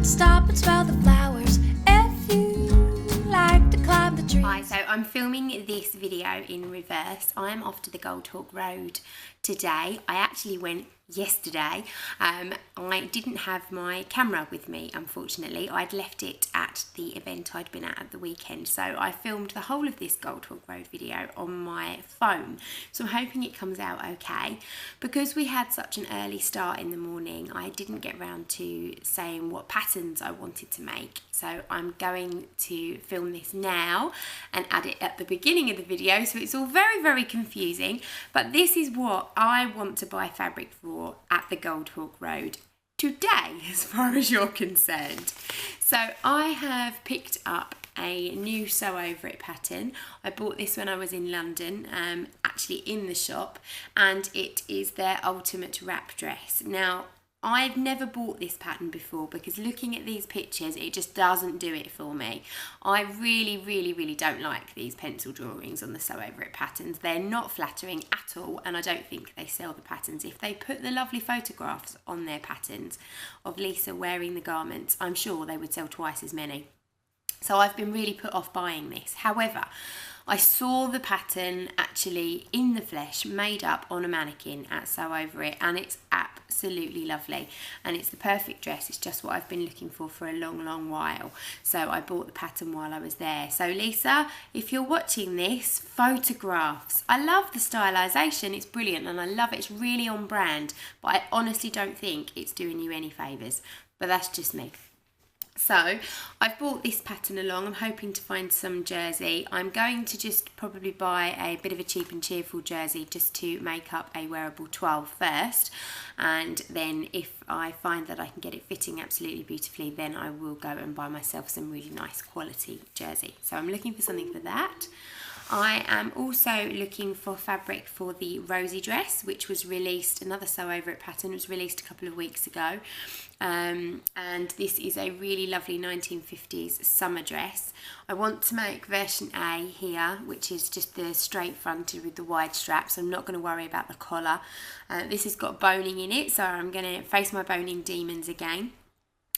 to stop and smell the flowers. If you like to climb the trees. Hi, so I'm filming this video in reverse. I'm off to the Goldhawk Road today. I actually went yesterday. I didn't have my camera with me, unfortunately. I'd left it at the event I'd been at the weekend, so I filmed the whole of this Goldhawk Road video on my phone, so I'm hoping it comes out okay. Because we had such an early start in the morning, I didn't get round to saying what patterns I wanted to make, so I'm going to film this now and add it at the beginning of the video, so it's all very confusing. But this is what I want to buy fabric for at the Goldhawk Road today, as far as you're concerned. So I have picked up a new sew over it pattern. I bought this when I was in London, actually in the shop, and it is their ultimate wrap dress. Now, I've never bought this pattern before because looking at these pictures, it just doesn't do it for me. I really don't like these pencil drawings on the sew over it patterns. They're not flattering at all, and I don't think they sell the patterns. If they put the lovely photographs on their patterns of Lisa wearing the garments, I'm sure they would sell twice as many. So I've been really put off buying this. However, I saw the pattern actually in the flesh, made up on a mannequin at Sew Over It, and it's absolutely lovely. And it's the perfect dress. It's just what I've been looking for a long while. So I bought the pattern while I was there. So Lisa, if you're watching this, photographs. I love the stylisation. It's brilliant and I love it. It's really on brand, but I honestly don't think it's doing you any favours. But that's just me. So I've bought this pattern along. I'm hoping to find some jersey. I'm going to just probably buy a bit of a cheap and cheerful jersey just to make up a wearable 12 first, and then if I find that I can get it fitting absolutely beautifully, then I will go and buy myself some really nice quality jersey. So I'm looking for something for that. I am also looking for fabric for the Rosie dress, which was released, another sew over it pattern, was released a couple of weeks ago. And this is a really lovely 1950s summer dress. I want to make version A here, which is just the straight fronted with the wide straps. I'm not going to worry about the collar. This has got boning in it, so I'm going to face my boning demons again.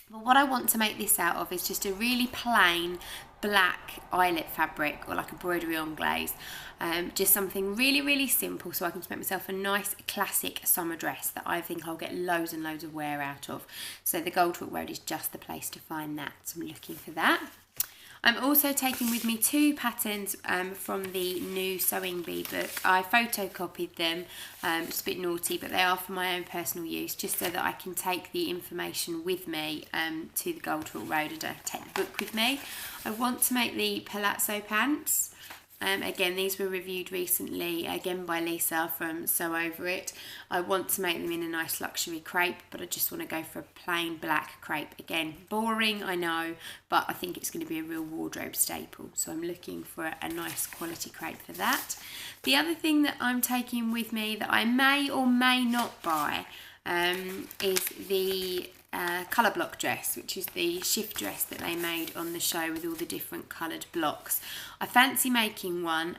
But what I want to make this out of is just a really plain black eyelet fabric, or like a broderie anglaise, just something really simple, so I can make myself a nice classic summer dress that I think I'll get loads and loads of wear out of. So the Goldhawk Road is just the place to find that, so I'm looking for that. I'm also taking with me two patterns from the new Sewing Bee book. I photocopied them, it's a bit naughty, but they are for my own personal use, just so that I can take the information with me to the Goldhawk Road and don't take the book with me. I want to make the palazzo pants. Again, these were reviewed recently, again by Lisa from Sew Over It. I want to make them in a nice luxury crepe, but I just want to go for a plain black crepe. Again, boring, I know, but I think it's going to be a real wardrobe staple. So I'm looking for a nice quality crepe for that. The other thing that I'm taking with me that I may or may not buy is the colour block dress, which is the shift dress that they made on the show with all the different coloured blocks. I fancy making one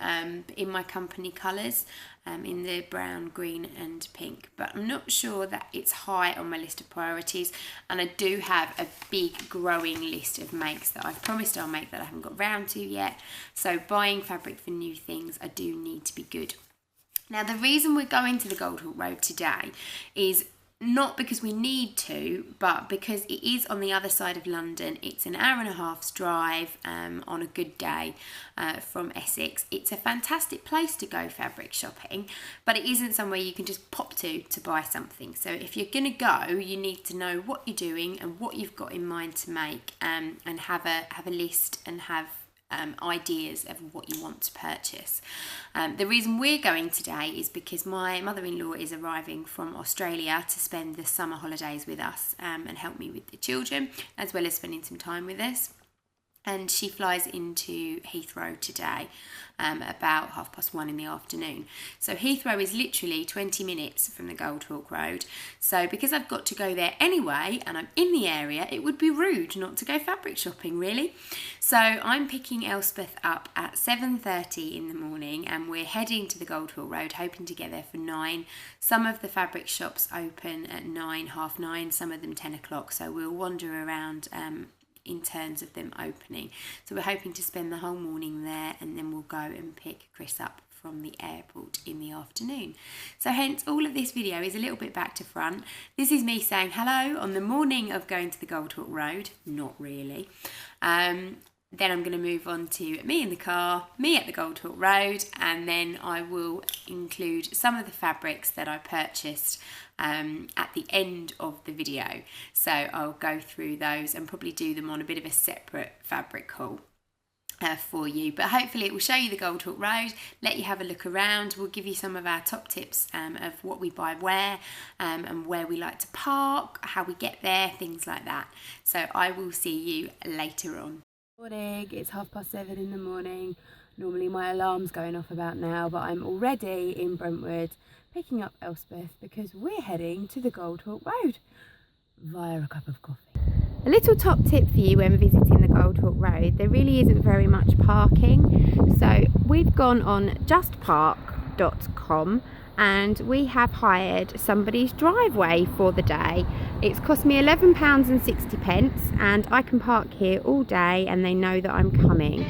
in my company colours, in the brown, green and pink, but I'm not sure that it's high on my list of priorities, and I do have a big growing list of makes that I've promised I'll make that I haven't got round to yet. So buying fabric for new things, I do need to be good. Now, the reason we're going to the Goldhawk Road today is not because we need to, but because it is on the other side of London. It's an hour and a half's drive on a good day from Essex. It's a fantastic place to go fabric shopping, but it isn't somewhere you can just pop to buy something. So if you're going to go, you need to know what you're doing and what you've got in mind to make, and have a list and have ideas of what you want to purchase. The reason we're going today is because my mother-in-law is arriving from Australia to spend the summer holidays with us and help me with the children, as well as spending some time with us. and she flies into Heathrow today about 1:30 in the afternoon. So Heathrow is literally 20 minutes from the Goldhawk Road. So because I've got to go there anyway and I'm in the area, it would be rude not to go fabric shopping, really. So I'm picking Elspeth up at 7:30 in the morning and we're heading to the Goldhawk Road, hoping to get there for 9. Some of the fabric shops open at 9, 9:30, some of them 10 o'clock. So we'll wander around in terms of them opening. So we're hoping to spend the whole morning there and then we'll go and pick Chris up from the airport in the afternoon. So hence all of this video is a little bit back to front. This is me saying hello on the morning of going to the Goldhawk Road. Not really. Then I'm going to move on to me in the car, me at the Goldhawk Road, and then I will include some of the fabrics that I purchased at the end of the video. So I'll go through those and probably do them on a bit of a separate fabric haul for you. But hopefully it will show you the Goldhawk Road, let you have a look around. We'll give you some of our top tips of what we buy where and where we like to park, how we get there, things like that. So I will see you later on. Morning, it's 7:30 in the morning. Normally my alarm's going off about now, but I'm already in Brentwood picking up Elspeth because we're heading to the Goldhawk Road via a cup of coffee. A little top tip for you when visiting the Goldhawk Road, there really isn't very much parking. So we've gone on justpark.com and we have hired somebody's driveway for the day. It's cost me £11.60 and I can park here all day and they know that I'm coming.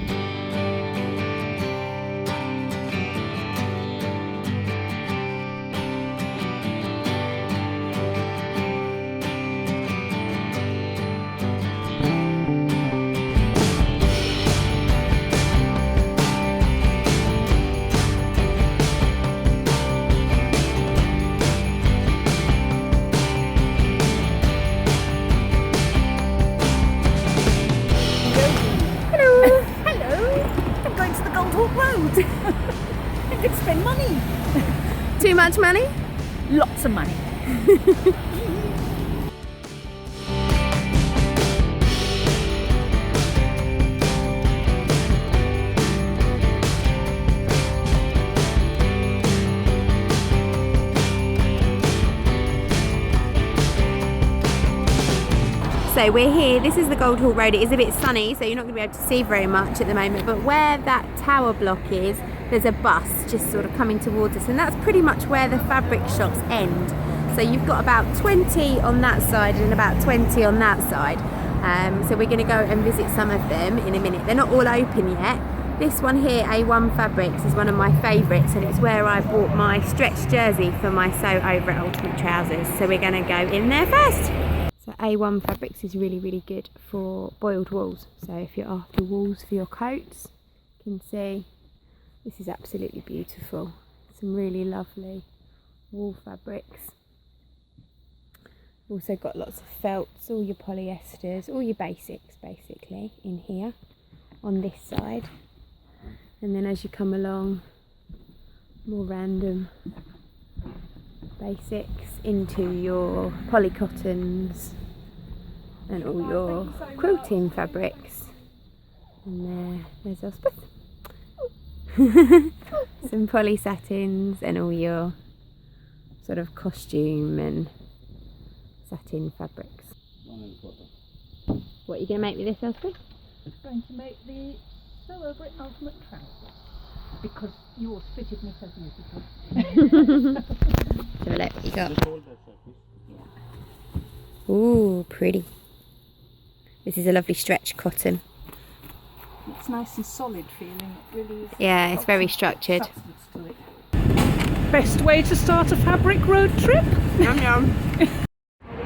I could spend money. Too much money? Lots of money. So we're here, this is the Goldhawk Road. It is a bit sunny, so you're not going to be able to see very much at the moment, but where that tower block is, there's a bus just sort of coming towards us, and that's pretty much where the fabric shops end. So you've got about 20 on that side and about 20 on that side. So we're going to go and visit some of them in a minute. They're not all open yet. This one here, A1 Fabrics, is one of my favourites, and it's where I bought my stretch jersey for my sew over at Ultimate Trousers. So we're going to go in there first. So A1 Fabrics is really, really good for boiled wools. So if you're after wools for your coats, you can see this is absolutely beautiful. Some really lovely wool fabrics. Also got lots of felts, all your polyesters, all your basics basically in here on this side. And then as you come along, more random basics into your polycottons and all your quilting fabrics. And there's Elspeth. Some poly satins and all your sort of costume and satin fabrics. What are you going to make with this, Elspeth? I'm going to make the sew over at Ultimate Trousers because yours fitted me so beautifully. So look what you got. Ooh, pretty. This is a lovely stretch cotton. It's nice and solid feeling. It really is. Yeah, it's very structured. Substance to it. Best way to start a fabric road trip. Yum yum.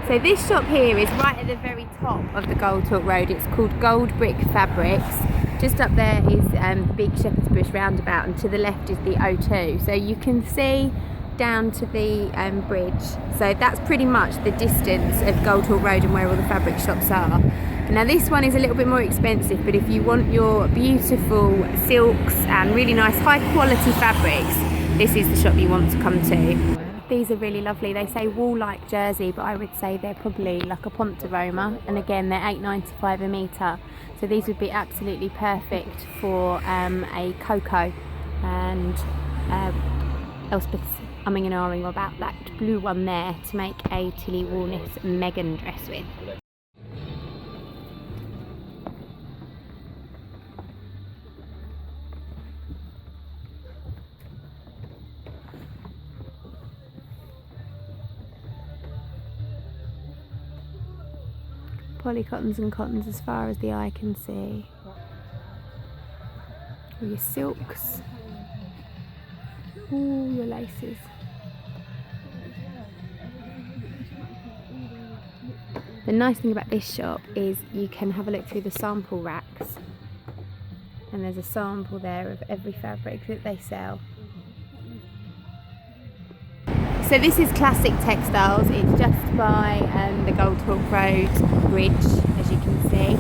So this shop here is right at the very top of the Goldhawk Road. It's called Gold Brick Fabrics. Just up there is the big Shepherd's Bush roundabout, and to the left is the O2. So you can see down to the bridge. So that's pretty much the distance of Goldhawk Road and where all the fabric shops are. Now this one is a little bit more expensive, but if you want your beautiful silks and really nice high quality fabrics, this is the shop you want to come to. These are really lovely. They say wool-like jersey, but I would say they're probably like a Ponte Roma. And again, they're £8.95 a metre. So these would be absolutely perfect for a cocoa. And Elspeth's umming and ahhing about that blue one there to make a Tilly Walnis Megan dress with. Polycottons and cottons as far as the eye can see. All your silks, all your laces. The nice thing about this shop is you can have a look through the sample racks, and there's a sample there of every fabric that they sell. So this is Classic Textiles. It's just by the Goldhawk Road bridge, as you can see.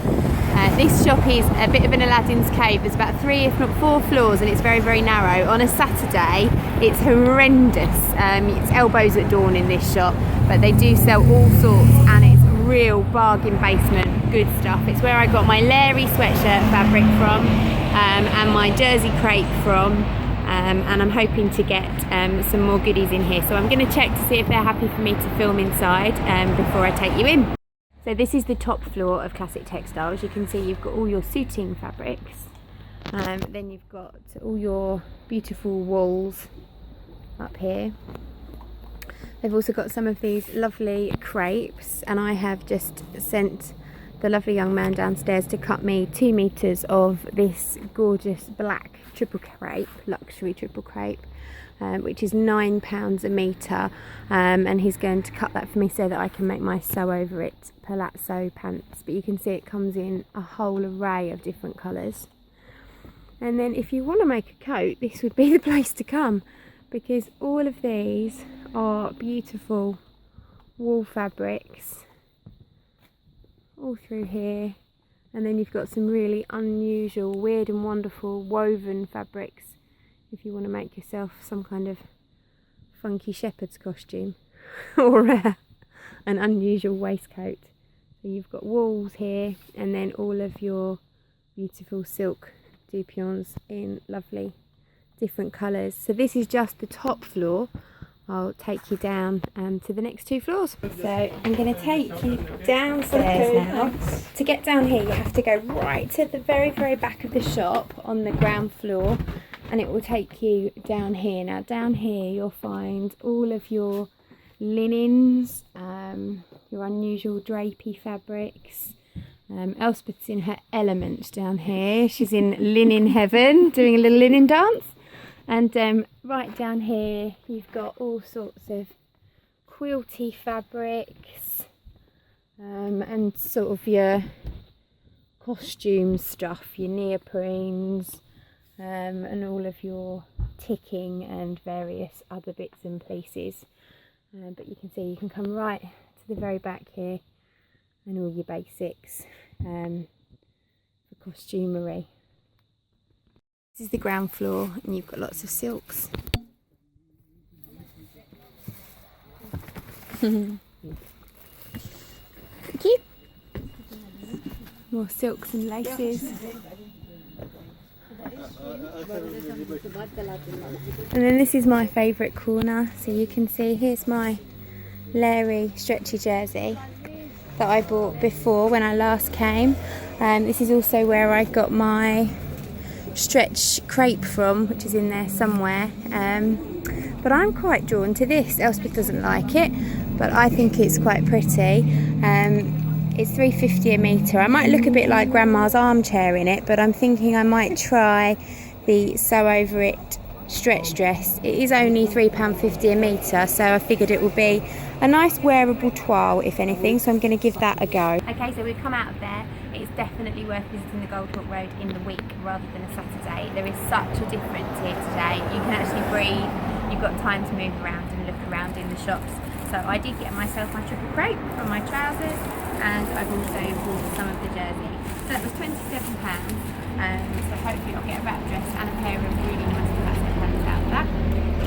This shop is a bit of an Aladdin's cave. There's about 3 if not 4 floors, and it's very, very narrow. On a Saturday, it's horrendous. It's elbows at dawn in this shop, but they do sell all sorts, and it's real bargain basement, good stuff. It's where I got my Larry sweatshirt fabric from, and my jersey crepe from. And I'm hoping to get some more goodies in here, so I'm going to check to see if they're happy for me to film inside before I take you in. So this is the top floor of Classic Textiles. You can see you've got all your suiting fabrics, then you've got all your beautiful wools up here. They've also got some of these lovely crepes, and I have just sent the lovely young man downstairs to cut me 2 meters of this gorgeous black triple crepe, luxury triple crepe, which is £9 a metre, and he's going to cut that for me so that I can make my sew over it palazzo pants. But you can see it comes in a whole array of different colours. And then if you want to make a coat, this would be the place to come, because all of these are beautiful wool fabrics all through here, and then you've got some really unusual, weird and wonderful woven fabrics if you want to make yourself some kind of funky shepherd's costume or an unusual waistcoat. So you've got wools here, and then all of your beautiful silk dupions in lovely different colours. So this is just the top floor. I'll take you down to the next 2 floors. So I'm going to take you downstairs now. To get down here, you have to go right to the very, very back of the shop on the ground floor, and it will take you down here. Now down here you'll find all of your linens, your unusual drapey fabrics. Elspeth's in her element down here. She's in linen heaven, doing a little linen dance. And right down here you've got all sorts of quilty fabrics, and sort of your costume stuff, your neoprenes, and all of your ticking and various other bits and pieces. But you can see you can come right to the very back here, and all your basics for costumery. This is the ground floor, and you've got lots of silks. Thank you. More silks and laces. And then this is my favourite corner. So you can see here's my Larry stretchy jersey that I bought before when I last came. This is also where I got my stretch crepe from, which is in there somewhere, but I'm quite drawn to this. Elspeth doesn't like it, but I think it's quite pretty. It's £3.50 a metre. I might look a bit like Grandma's armchair in it, but I'm thinking I might try the sew over it stretch dress. It is only £3.50 a metre, so I figured it would be a nice wearable toile if anything, so I'm going to give that a go. Okay, so we've come out of there. It's definitely worth visiting the Goldhawk Road in the week rather than a Saturday. There is such a difference here today. You can actually breathe, you've got time to move around and look around in the shops. So I did get myself my triple crepe from my trousers, and I've also bought some of the jersey. So that was £27, so hopefully I'll get a wrap dress and a pair of really nice palazzo pants out. that.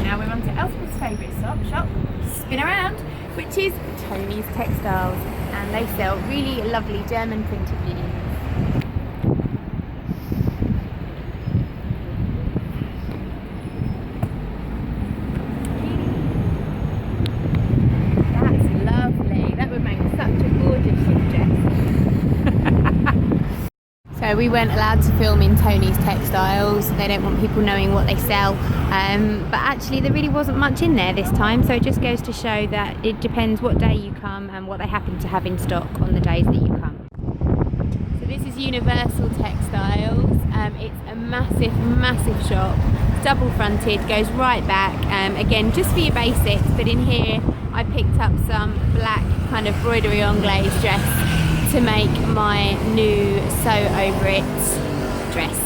Now we're on to Elspeth's favourite shop, spin around, which is Tony's Textiles, and they sell really lovely German printed linens. That's lovely. That would make such a gorgeous shift dress. So we weren't allowed to film in Tony's Textiles. They don't want people knowing what they sell. But actually there really wasn't much in there this time, so it just goes to show that it depends what day you come and what they happen to have in stock on the days that you come. So this is Universal Textiles. It's a massive shop. It's double fronted, goes right back. Again, just for your basics, but in here I picked up some black kind of broderie anglaise dress to make my new Sew Over It dress.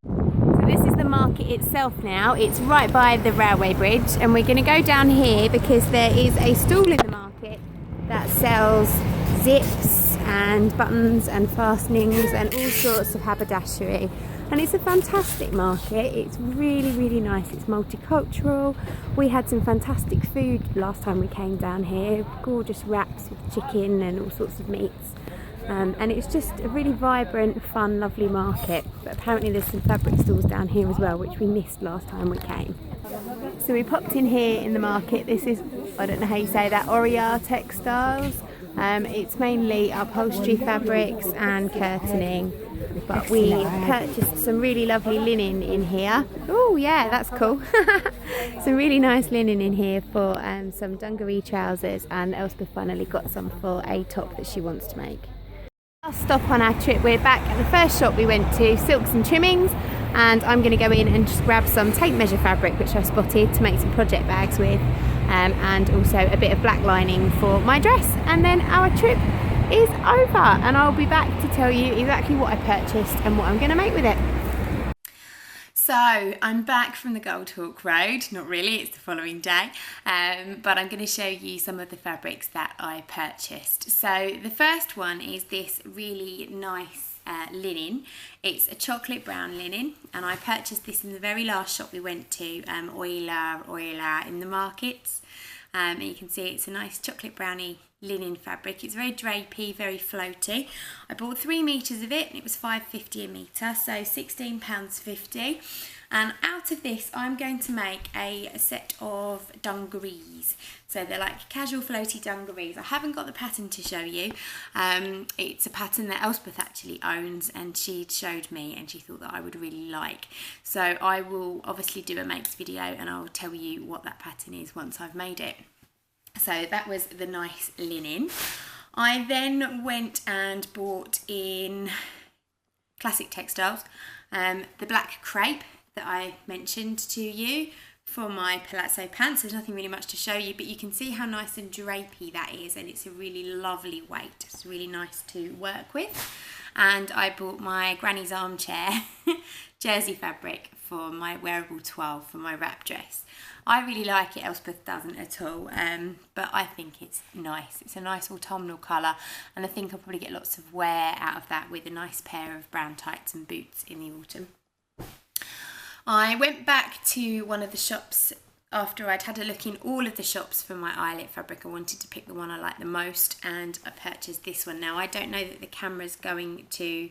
So this is the market itself now. It's right by the railway bridge, and we're going to go down here because there is a stall in the market that sells zips and buttons and fastenings and all sorts of haberdashery. And it's a fantastic market. It's really nice. It's multicultural. We had some fantastic food last time we came down here. Gorgeous wraps with chicken and all sorts of meats. And it's just a really vibrant, fun, lovely market. But apparently there's some fabric stalls down here as well, which we missed last time we came. So we popped in here in the market. This is, I don't know how you say that, Oria Textiles. It's mainly upholstery fabrics and curtaining. But we purchased some really lovely linen in here. Oh yeah, that's cool. Some really nice linen in here for some dungaree trousers, and Elspeth finally got some for a top that she wants to make. Last stop on our trip, we're back at the first shop we went to, Silks and Trimmings, and I'm going to go in and just grab some tape measure fabric which I've spotted to make some project bags with, and also a bit of black lining for my dress, and then our trip is over and I'll be back to tell you exactly what I purchased and what I'm going to make with it. So I'm back from the Goldhawk Road, not really, it's the following day, but I'm going to show you some of the fabrics that I purchased. So the first one is this really nice linen. It's a chocolate brown linen, and I purchased this in the very last shop we went to, Euler in the markets. And you can see it's a nice chocolate browny linen fabric. It's very drapey, very floaty. I bought 3 meters of it and it was £5.50 a metre, so £16.50. And out of this I'm going to make a set of dungarees. So they're like casual floaty dungarees. I haven't got the pattern to show you. It's a pattern that Elspeth actually owns, and she showed me and she thought that I would really like. So I will obviously do a makes video and I'll tell you what that pattern is once I've made it. So that was the nice linen. I then went and bought in Classic Textiles the black crepe that I mentioned to you for my palazzo pants. There's nothing really much to show you, but you can see how nice and drapey that is, and it's a really lovely weight. It's really nice to work with. And I bought my granny's armchair jersey fabric for my wearable toile for my wrap dress. I really like it, Elspeth doesn't at all, but I think it's nice. It's a nice autumnal colour, and I think I'll probably get lots of wear out of that with a nice pair of brown tights and boots in the autumn. I went back to one of the shops after I'd had a look in all of the shops for my eyelet fabric. I wanted to pick the one I liked the most, and I purchased this one. Now, I don't know that the camera's going to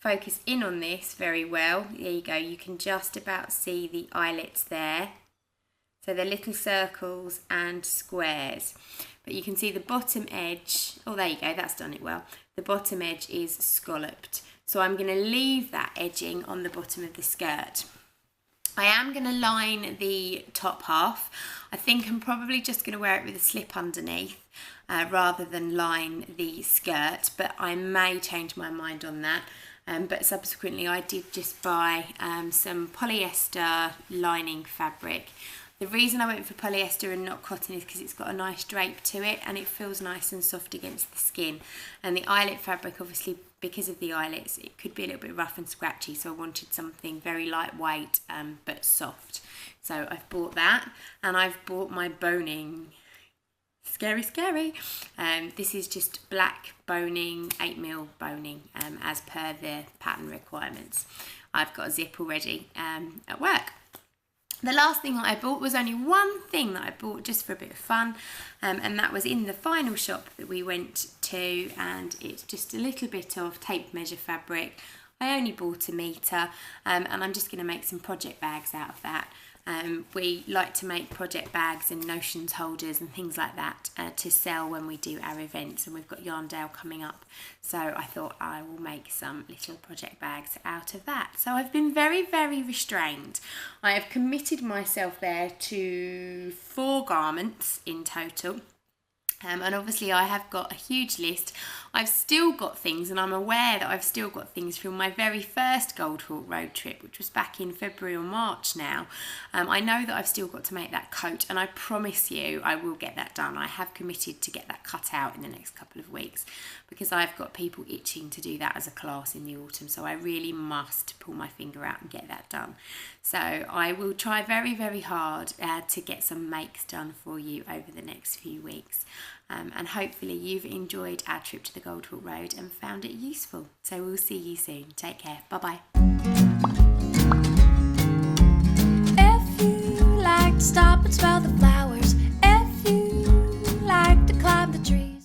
focus in on this very well. There you go, you can just about see the eyelets there. So they're little circles and squares, but you can see the bottom edge. Oh, there you go, that's done it well. The bottom edge is scalloped. So I'm going to leave that edging on the bottom of the skirt. I am going to line the top half. I think I'm probably just going to wear it with a slip underneath rather than line the skirt, but I may change my mind on that. But subsequently I did just buy some polyester lining fabric. The reason I went for polyester and not cotton is because it's got a nice drape to it and it feels nice and soft against the skin. And the eyelet fabric, obviously, because of the eyelets, it could be a little bit rough and scratchy, so I wanted something very lightweight but soft. So I've bought that, and I've bought my boning. Scary. This is just black boning, 8mm boning, as per the pattern requirements. I've got a zip already at work. The last thing that I bought was only one thing that I bought just for a bit of fun, and that was in the final shop that we went to, and it's just a little bit of tape measure fabric. I only bought a metre, and I'm just going to make some project bags out of that. We like to make project bags and notions holders and things like that to sell when we do our events, and we've got Yarndale coming up, so I thought I will make some little project bags out of that. So I've been very, very restrained. I have committed myself there to 4 garments in total. And obviously I have got a huge list. I've still got things, and I'm aware that I've still got things from my very first Goldhawk Road trip, which was back in February or March now. I know that I've still got to make that coat, and I promise you I will get that done. I have committed to get that cut out in the next couple of weeks, because I've got people itching to do that as a class in the autumn, so I really must pull my finger out and get that done. So I will try very, very hard to get some makes done for you over the next few weeks. And hopefully you've enjoyed our trip to the Goldhawk Road and found it useful. So we'll see you soon. Take care. Bye-bye. If you like to stop and smell the flowers,